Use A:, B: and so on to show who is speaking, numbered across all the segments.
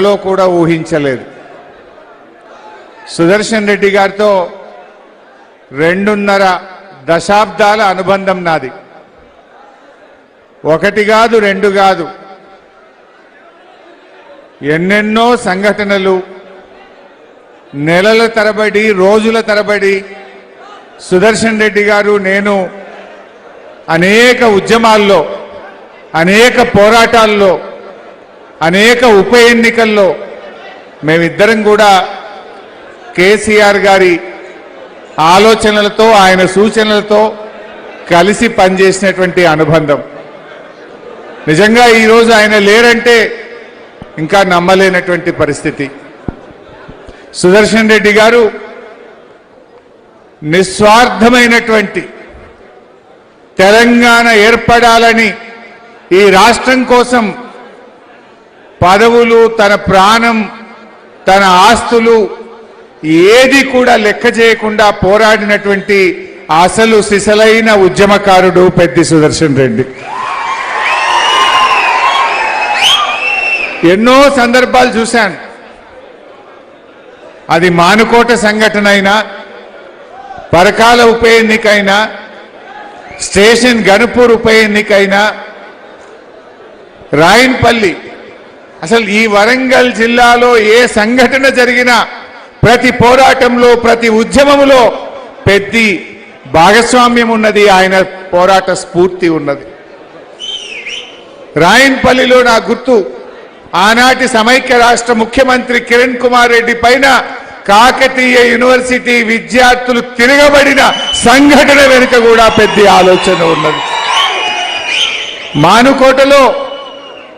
A: లో కూడా ఊహించలేదు. సుదర్శన్ రెడ్డి గారితో 2.5 దశాబ్దాల అనుబంధం నాది. 1 కాదు 2 కాదు, ఎన్నెన్నో సంఘటనలు, నెలల తరబడి రోజుల తరబడి సుదర్శన్ రెడ్డి గారు నేను అనేక ఉద్యమాల్లో, అనేక పోరాటాల్లో, అనేక ఉప ఎన్నికల్లో మేమిద్దరం కూడా కేసీఆర్ గారి ఆలోచనలతో, ఆయన సూచనలతో కలిసి పనిచేసినటువంటి అనుబంధం. నిజంగా ఈరోజు ఆయన లేరంటే ఇంకా నమ్మలేనటువంటి పరిస్థితి. సుదర్శన్ రెడ్డి గారు నిస్వార్థమైనటువంటి తెలంగాణ ఏర్పడాలని, ఈ రాష్ట్రం కోసం పదవులు, తన ప్రాణం, తన ఆస్తులు ఏది కూడా లెక్క చేయకుండా పోరాడినటువంటి అసలు సిసలైన ఉద్యమకారుడు పెద్ది సుదర్శన్ రెడ్డి. ఎన్నో సందర్భాలు చూశాను. అది మానుకోట సంఘటన అయినా, పరకాల ఉప ఎన్నికైనా, స్టేషన్ గణపూర్ ఉప ఎన్నికైనా, రాయన్పల్లి, అసలు ఈ వరంగల్ జిల్లాలో ఏ సంఘటన జరిగినా ప్రతి పోరాటంలో, ప్రతి ఉద్యమంలో పెద్ది భాగస్వామ్యం ఉన్నది, ఆయన పోరాట స్ఫూర్తి ఉన్నది. రాయన్పల్లిలో నా గుర్తు, ఆనాటి సమైక్య రాష్ట్ర ముఖ్యమంత్రి కిరణ్ కుమార్ రెడ్డి పైన కాకతీయ యూనివర్సిటీ విద్యార్థులు తిరగబడిన సంఘటన వెనుక కూడా పెద్ద ఆలోచన ఉన్నది. మానుకోటలో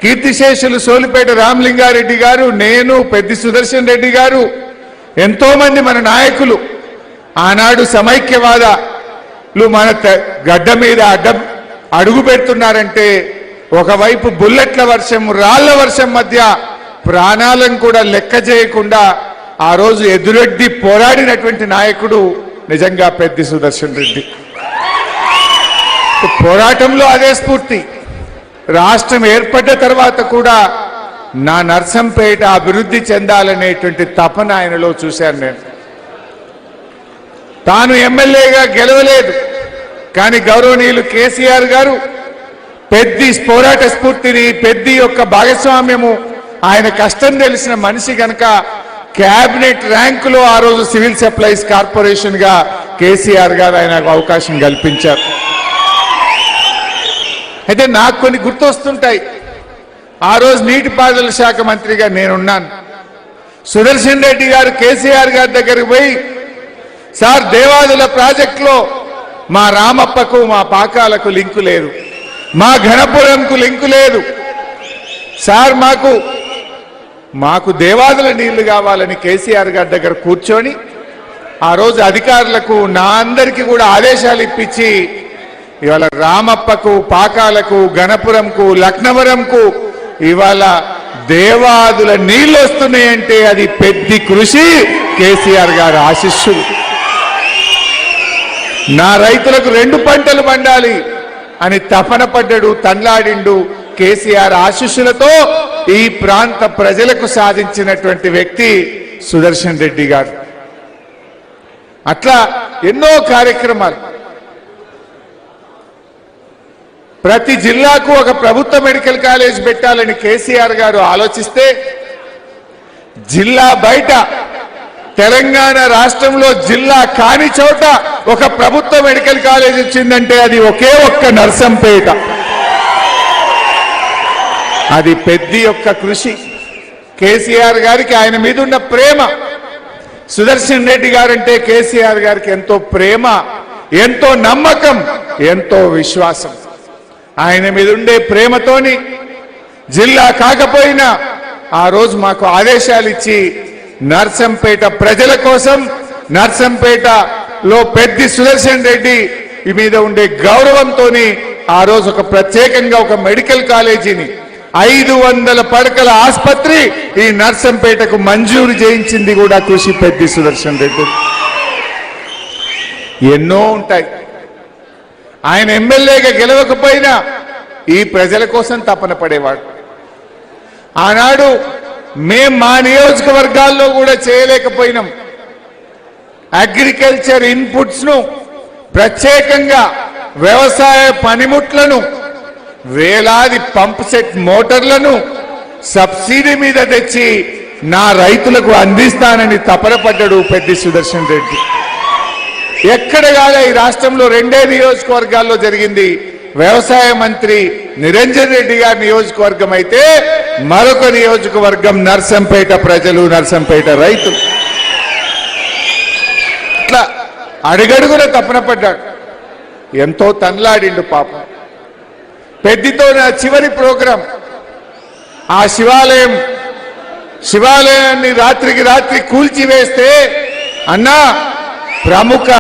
A: కీర్తిశేషులు సోలిపేట రామలింగారెడ్డి గారు, నేను, పెద్ది సుదర్శన్ రెడ్డి గారు, ఎంతో మంది మన నాయకులు ఆనాడు సమైక్యవాదులు మన గడ్డ మీద అడుగు పెడుతున్నారంటే ఒకవైపు బుల్లెట్ల వర్షం, రాళ్ల వర్షం మధ్య ప్రాణాలను కూడా లెక్క చేయకుండా ఆ రోజు ఎదురెడ్డి పోరాడినటువంటి నాయకుడు నిజంగా పెద్ది సుదర్శన్ రెడ్డి. పోరాటంలో అదే స్ఫూర్తి. రాష్ట్రం ఏర్పడ్డ తర్వాత కూడా నా నర్సంపేట అభివృద్ధి చెందాలనేటువంటి తపన ఆయనలో చూశాను నేను. తాను ఎమ్మెల్యేగా గెలవలేదు, కానీ గౌరవనీయులు కేసీఆర్ గారు పెద్ది పోరాట స్ఫూర్తిని, పెద్ది యొక్క భాగస్వామ్యము, ఆయన కష్టం తెలిసిన మనిషి కనుక క్యాబినెట్ ర్యాంకులో ఆ రోజు సివిల్ సప్లైస్ కార్పొరేషన్ గా కేసీఆర్ గారు ఆయనకు అవకాశం కల్పించారు. అయితే నాకు కొన్ని గుర్తొస్తుంటాయి. ఆ రోజు నీటిపారుదల శాఖ మంత్రిగా నేనున్నాను. సుదర్శన్ రెడ్డి గారు కేసీఆర్ గారి దగ్గరికి పోయి, సార్ దేవాదుల ప్రాజెక్టులో మా రామప్పకు, మా పాకాలకు లింకు లేదు, మా ఘనపురంకు లింకు లేదు సార్, మాకు దేవాదుల నీళ్లు కావాలని కేసీఆర్ గారి దగ్గర కూర్చొని ఆ రోజు అధికారులకు, నా అందరికీ కూడా ఆదేశాలు ఇప్పించి ఇవాళ రామప్పకు, పాకాలకు, గణపురంకు, లక్నవరంకు ఇవాళ దేవాదుల నీళ్లు వస్తున్నాయంటే అది పెద్ద కృషి, కేసీఆర్ గారి ఆశీస్సులు. నా రైతులకు 2 పంటలు పండాలి అని తపన పడ్డాడు, తన్లాడిండు. కేసీఆర్ ఆశీస్సులతో ఈ ప్రాంత ప్రజలకు సాధించినటువంటి వ్యక్తి సుదర్శన్ రెడ్డి గారు. అట్లా ఎన్నో కార్యక్రమాలు. ప్రతి జిల్లాకు ఒక ప్రభుత్వ మెడికల్ కాలేజ్ పెట్టాలని కేసీఆర్ గారు ఆలోచిస్తే, జిల్లా బయట తెలంగాణ రాష్ట్రంలో జిల్లా కాని చోట ఒక ప్రభుత్వ మెడికల్ కాలేజ్ వచ్చిందంటే అది ఒకే ఒక్క నర్సంపేట. అది పెద్ద యొక్క కృషి. కేసీఆర్ గారికి ఆయన మీద ఉన్న ప్రేమ. సుదర్శన్ రెడ్డి గారంటే కేసీఆర్ గారికి ఎంతో ప్రేమ, ఎంతో నమ్మకం, ఎంతో విశ్వాసం. ఆయన మీద ఉండే ప్రేమతోని జిల్లా కాకపోయినా ఆ రోజు మాకు ఆదేశాలు ఇచ్చి నర్సంపేట ప్రజల కోసం, నర్సంపేటలో పెద్ది సుదర్శన్ రెడ్డి మీద ఉండే గౌరవంతో ఆ రోజు ఒక ప్రత్యేకంగా ఒక మెడికల్ కాలేజీని, 500 పడకల ఆసుపత్రి ఈ నర్సంపేటకు మంజూరు చేయించింది కూడా కృషి పెద్ది సుదర్శన్ రెడ్డి. ఎన్నో ఉంటాయి. ఆయన ఎమ్మెల్యేగా గెలవకపోయినా ఈ ప్రజల కోసం తపన పడేవాడు. ఆనాడు మేం మా నియోజకవర్గాల్లో కూడా చేయలేకపోయినాం. అగ్రికల్చర్ ఇన్పుట్స్ ను ప్రత్యేకంగా వ్యవసాయ పనిముట్లను వేలాది పంప్ సెట్ మోటార్లను సబ్సిడీ మీద తెచ్చి నా రైతులకు అందిస్తానని తపనపడ్డాడు పెద్ది సుదర్శన్ రెడ్డి. ఎక్కడ కాలే ఈ రాష్ట్రంలో 2 నియోజకవర్గాల్లో జరిగింది. వ్యవసాయ మంత్రి నిరంజన్ రెడ్డి గారి నియోజకవర్గం అయితే మరొక నియోజకవర్గం నర్సంపేట ప్రజలు, నర్సంపేట రైతులు ఇట్లా అడుగడుగున తపనపడ్డాడు. ఎంతో తన్లాడిండు పాపం. పెద్దితో నా చివరి ప్రోగ్రాం ఆ శివాలయాన్ని రాత్రికి రాత్రి కూల్చివేస్తే అన్నా ప్రముఖ